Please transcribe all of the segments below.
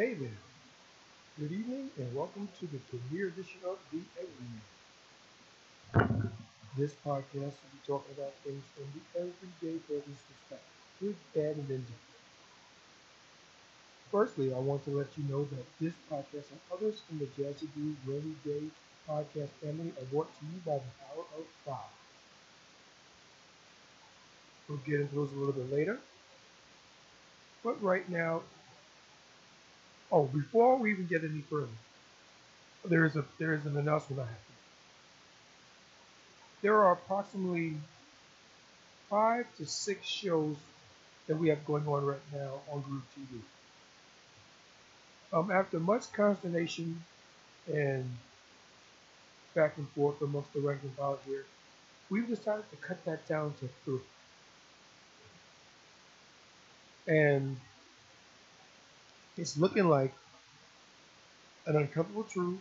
Hey there, good evening, and welcome to the premiere edition of the Everyman. This podcast will be talking about things from the everyday person's perspective, good, bad, and indifferent. Firstly, I want to let you know that this podcast and others from the Jazzy Groove Rainy Day podcast family are brought to you by the Power of Five. We'll get into those a little bit later, but right now, before we even get any further, there is an announcement I have to make. There are approximately 5 to 6 shows that we have going on right now on Groove TV. After much consternation and back and forth amongst the rank and file here, we've decided to cut that down to 3. And it's looking like an uncomfortable truth,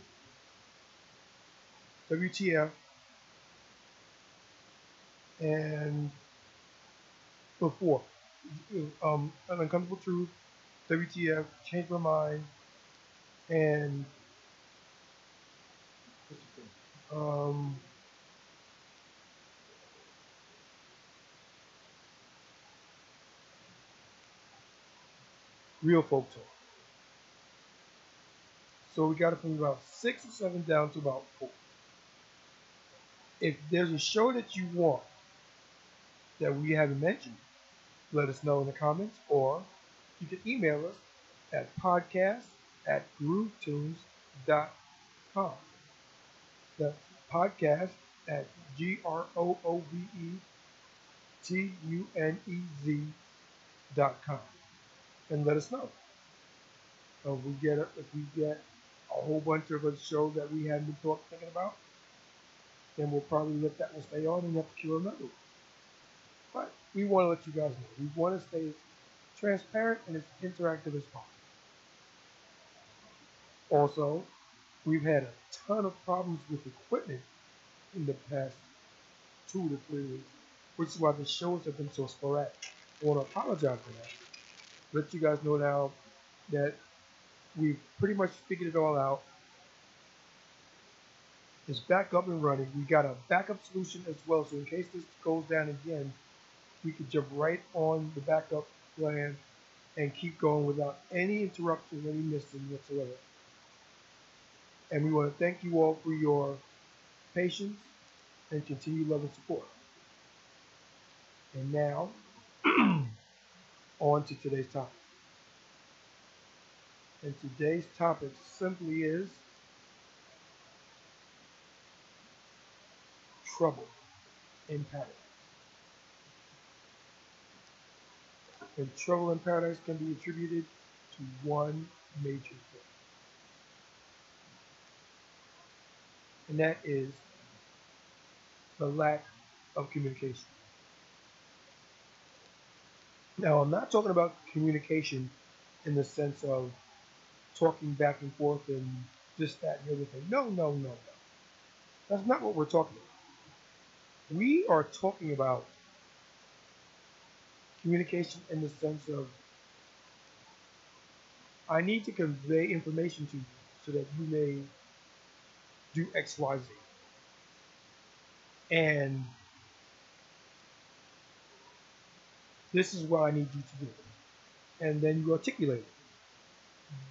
WTF, and before. An uncomfortable truth, WTF, change my mind, and um, real folk talk. So we got it from about 6 or 7 down to about 4. If there's a show that you want that we haven't mentioned, let us know in the comments, or you can email us at podcast@groovetunes.com. That's podcast at groovetunez.com, and let us know. If we get a whole bunch of a show that we haven't been thinking about, then we'll probably let that one stay on and have to kill another one. But we want to let you guys know. We want to stay as transparent and as interactive as possible. Also, we've had a ton of problems with equipment in the past 2 to 3 weeks, which is why the shows have been so sporadic. I want to apologize for that. Let you guys know now that we've pretty much figured it all out. It's back up and running. We got a backup solution as well, so in case this goes down again, we could jump right on the backup plan and keep going without any interruption, any missing whatsoever. And we want to thank you all for your patience and continued love and support. And now, on to today's topic. And today's topic simply is trouble in paradise. And trouble in paradise can be attributed to one major thing. And that is the lack of communication. Now, I'm not talking about communication in the sense of talking back and forth and this, that, and the other thing. No. That's not what we're talking about. We are talking about communication in the sense of I need to convey information to you so that you may do X, Y, Z. And this is what I need you to do. And then you articulate it.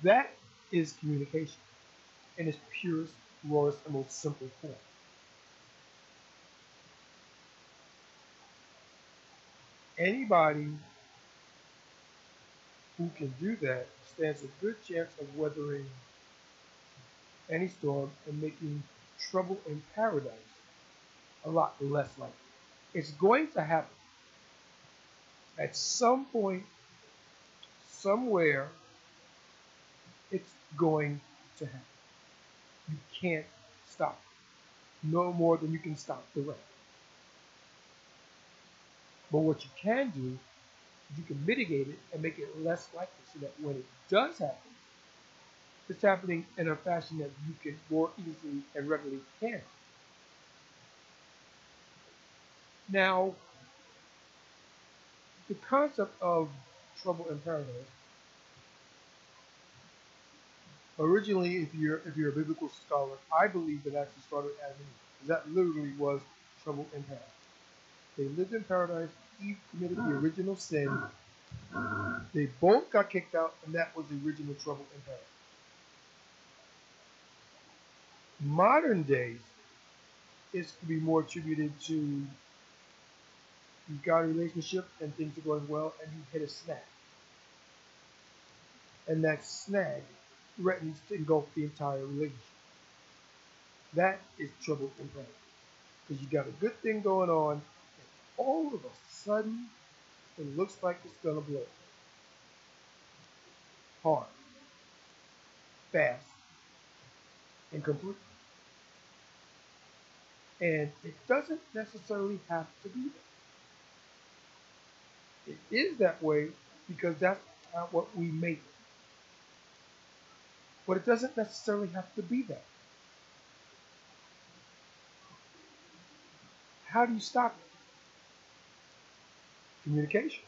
That is communication in its purest, rawest, and most simple form. Anybody who can do that stands a good chance of weathering any storm and making trouble in paradise a lot less likely. It's going to happen. At some point, somewhere, it's going to happen. You can't stop it. No more than you can stop the rain. But what you can do, you can mitigate it and make it less likely so that when it does happen, it's happening in a fashion that you can more easily and readily handle. Now, the concept of trouble in paradise Originally, if you're a biblical scholar, I believe that actually started as Adam and Eve. That literally was trouble in paradise. They lived in paradise. Eve committed the original sin. They both got kicked out, and that was the original trouble in paradise. Modern days, it's to be more attributed to you've got a relationship and things are going well, and you hit a snag, and that snag threatens to engulf the entire relationship. That is trouble in paradise. Because you got a good thing going on, and all of a sudden, it looks like it's gonna blow. Hard, fast, and complete. And it doesn't necessarily have to be that. It is that way because that's not what we make it. But it doesn't necessarily have to be that. How do you stop it? Communication.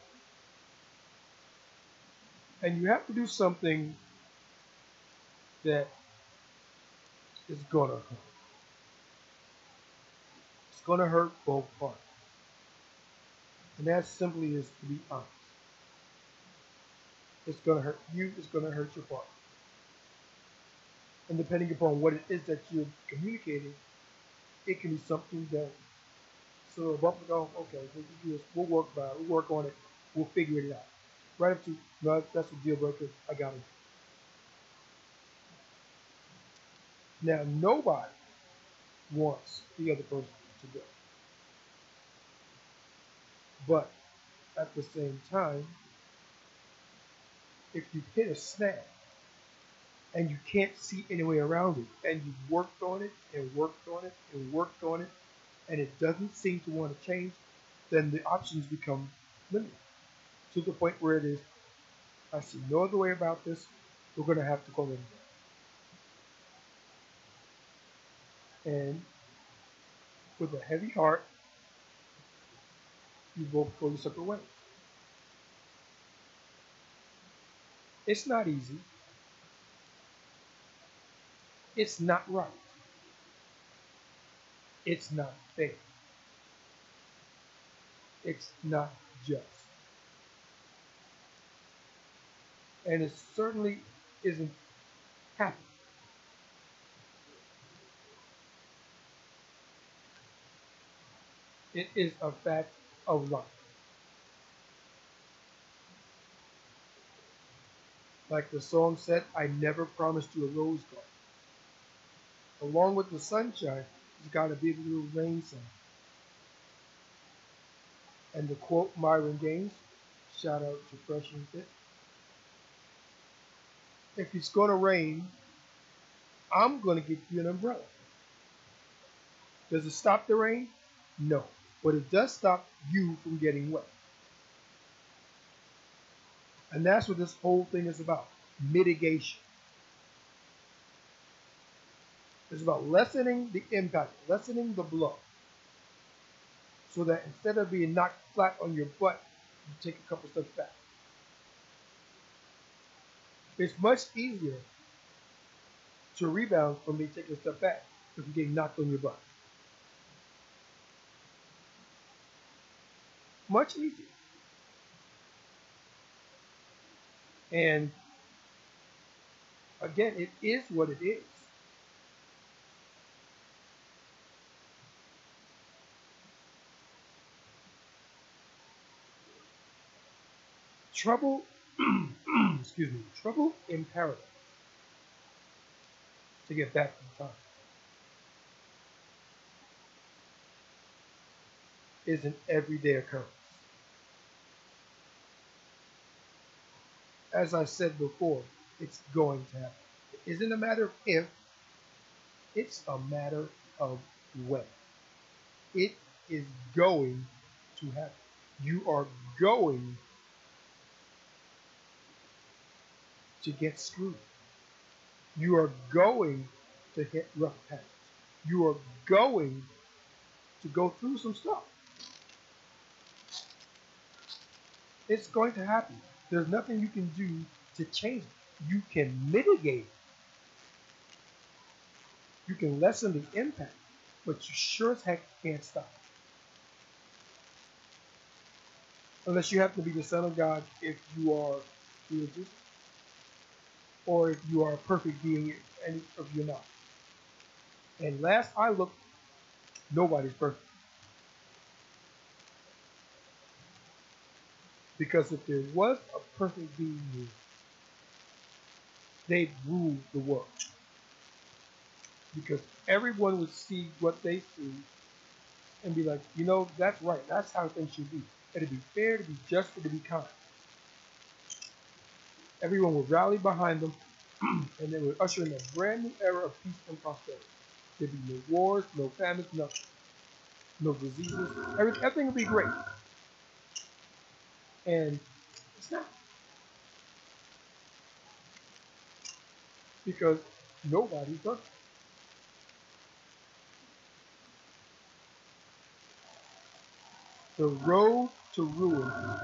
And you have to do something that is gonna hurt. It's gonna hurt both parties. And that simply is to be honest. It's gonna hurt you, it's gonna hurt your partner. And depending upon what it is that you're communicating, it can be something that so bump and go, okay, we'll work by it, we'll work on it, we'll figure it out. Right up to no, that's a deal breaker, I got it. Now nobody wants the other person to go. But at the same time, if you hit a snag and you can't see any way around it, and you've worked on it and worked on it and worked on it, and it doesn't seem to want to change, then the options become limited to the point where it is, I see no other way about this, we're going to have to go in there. And with a heavy heart, you both go your separate ways. It's not easy. It's not right. It's not fair. It's not just. And it certainly isn't happy. It is a fact of life. Like the song said, I never promised you a rose garden. Along with the sunshine, there's got to be a little rain sound. And to quote Myron Gaines, shout out to Fresh and Fit, if it's going to rain, I'm going to get you an umbrella. Does it stop the rain? No. But it does stop you from getting wet. And that's what this whole thing is about. Mitigation. It's about lessening the impact, lessening the blow. So that instead of being knocked flat on your butt, you take a couple steps back. It's much easier to rebound from me taking a step back if you're getting knocked on your butt. Much easier. And again, it is what it is. Trouble, excuse me, trouble in paradise. To get back in time. Is an everyday occurrence. As I said before, it's going to happen. It isn't a matter of if, it's a matter of when. It is going to happen. You are going to get screwed. You are going to hit rough patches. You are going to go through some stuff. It's going to happen. There's nothing you can do to change it. You can mitigate it, You can lessen the impact, but you sure as heck can't stop. Unless you happen to be the son of God if you are religious, or if you are a perfect being and if you're not. And last I looked, nobody's perfect. Because if there was a perfect being here, they'd rule the world. Because everyone would see what they see and be like, you know, that's right. That's how things should be. It'd be fair, to be just, and to be kind. Everyone would rally behind them, and they would usher in a brand new era of peace and prosperity. There'd be no wars, no famines, nothing. No diseases. Everything would be great. And it's not. Because nobody does it. The road to ruin is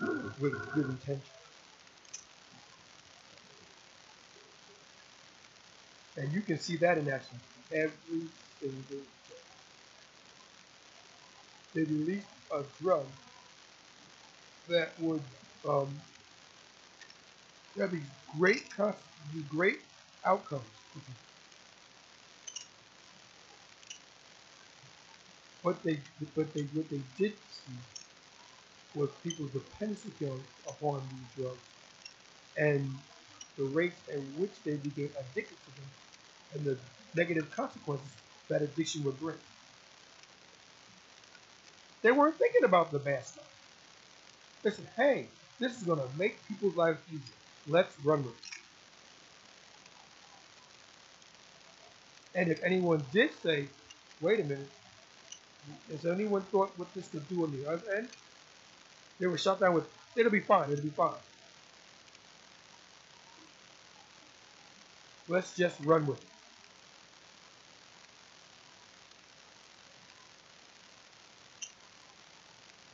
paved with good intention. And you can see that in action every single day. They released a drug that would have these great outcomes. What they did see was people's dependency upon these drugs and the rates at which they became addicted to them and the negative consequences that addiction would bring. They weren't thinking about the bad stuff. They said, hey, this is going to make people's lives easier. Let's run with it. And if anyone did say, wait a minute, has anyone thought what this could do on the other end? They were shot down with, it'll be fine, it'll be fine. Let's just run with it.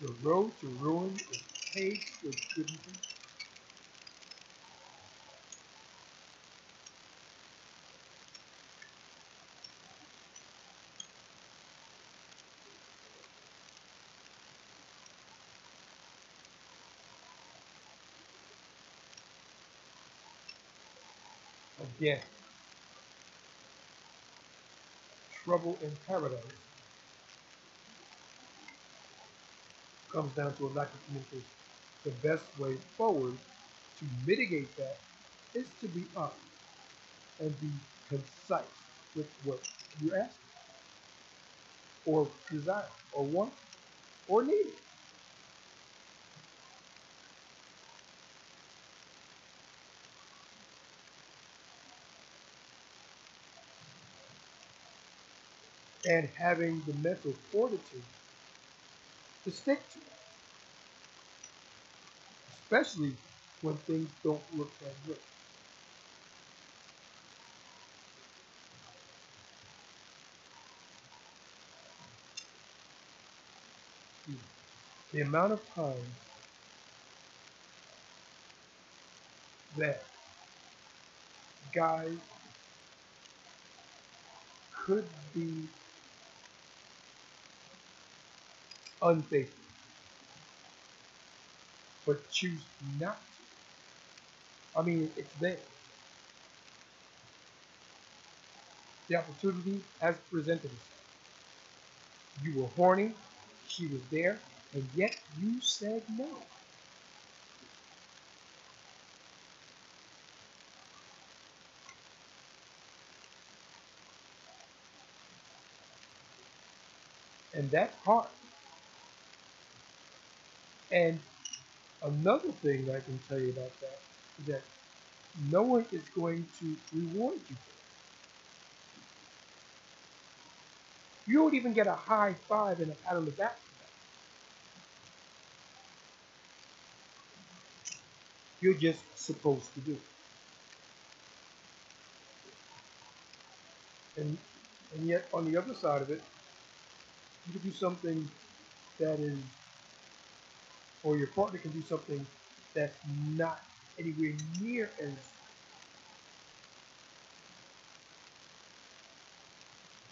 The road to ruin is paved with good intentions. Again, trouble in paradise comes down to a lack of communication. The best way forward to mitigate that is to be honest and be concise with what you ask or desire or want or need. And having the mental fortitude to stick to it, especially when things don't look that good. The amount of time that guys could be unfaithful, but choose not to. I mean, it's there. The opportunity has presented itself. You were horny, she was there, and yet you said no. And that's hard. And another thing I can tell you about that is that no one is going to reward you for it. You don't even get a high five and a pat on the back for that. You're just supposed to do it. And yet on the other side of it, you can do something that is, or your partner can do something that's not anywhere near as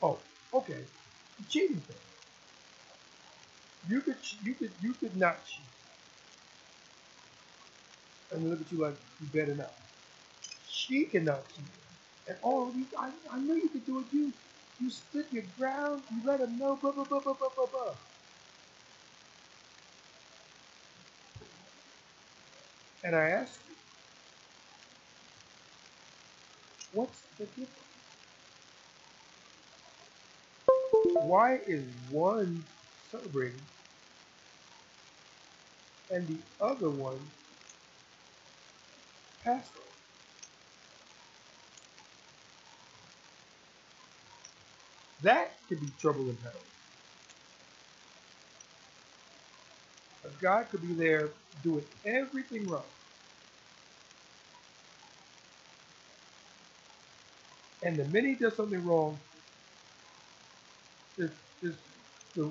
Oh, okay. The cheating thing. You could not cheat, and they look at you like you better not. She cannot cheat, and oh, I know you could do it. You stood your ground. You let him know. Blah blah blah blah blah blah blah. And I ask you, what's the difference? Why is one celebrating and the other one passed on? That could be trouble in paradise. A guy could be there doing everything right, and the minute he does something wrong, is is the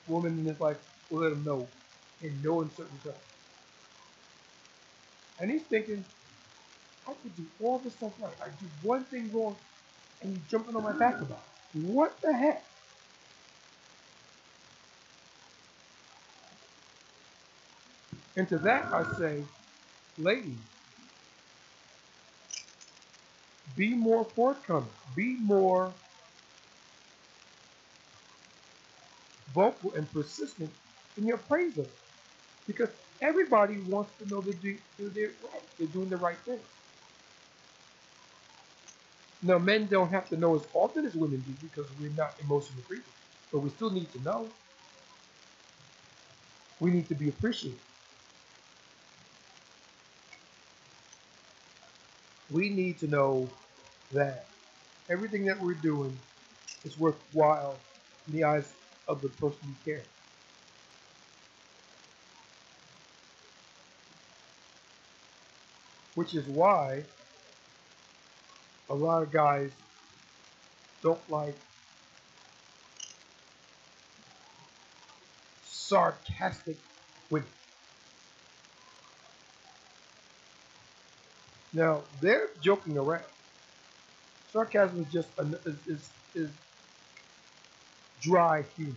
woman in his life will let him know in no uncertain terms. And he's thinking, I could do all this stuff right. I do one thing wrong, and you jumping on my back about it. What the heck? And to that I say, ladies, be more forthcoming. Be more vocal and persistent in your praise of it. Because everybody wants to know they're doing the right thing. Now, men don't have to know as often as women do because we're not emotional creatures. But we still need to know. We need to be appreciated. We need to know that everything that we're doing is worthwhile in the eyes of the person we care. Which is why a lot of guys don't like sarcastic women. Now, they're joking around. Sarcasm is just is dry humor.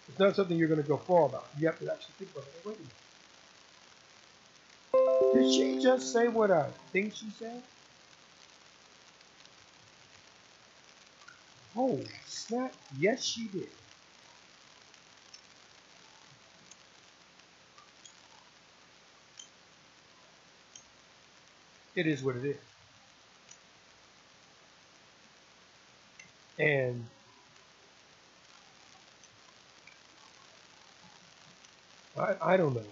It's not something you're going to go far about. You have to actually think about it. Wait a minute. Did she just say what I think she said? Oh, snap. Yes, she did. It is what it is. And I don't know.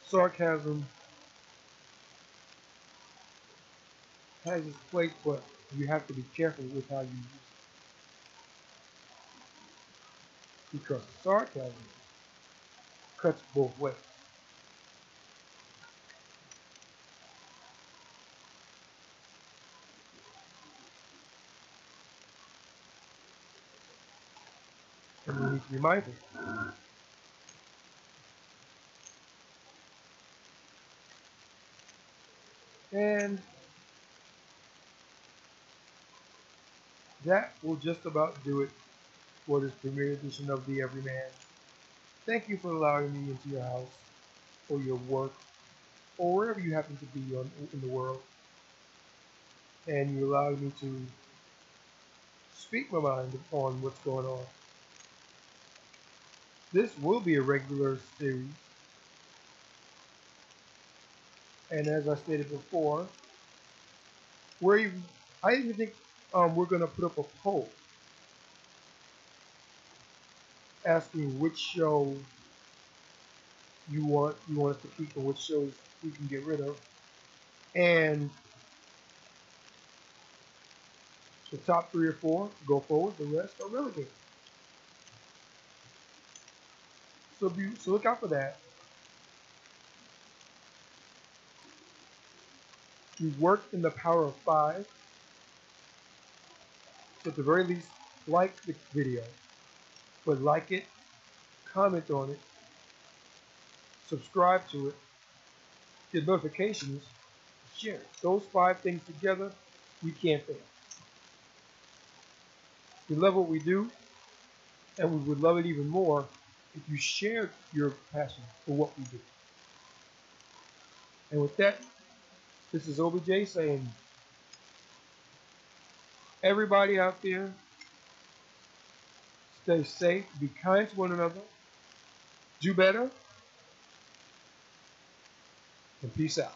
Sarcasm has its place, but you have to be careful with how you use it. Because sarcasm cuts both ways. And we need to be mindful. And that will just about do it for this premiere edition of the Everyman. Thank you for allowing me into your house or your work or wherever you happen to be in the world. And you allowed me to speak my mind on what's going on. This will be a regular series. And as I stated before, we're I even think we're going to put up a poll asking which show you want us to keep and which shows we can get rid of. And the top 3 or 4 go forward, the rest are relegated. So look out for that. We worked in the power of 5. So at the very least, like the video, but like it, comment on it, subscribe to it, get notifications, share it. Those 5 things together we can't fail. We love what we do, and we would love it even more if you shared your passion for what we do. And with that, this is OBJ saying, everybody out there, stay safe, be kind to one another, do better, and peace out.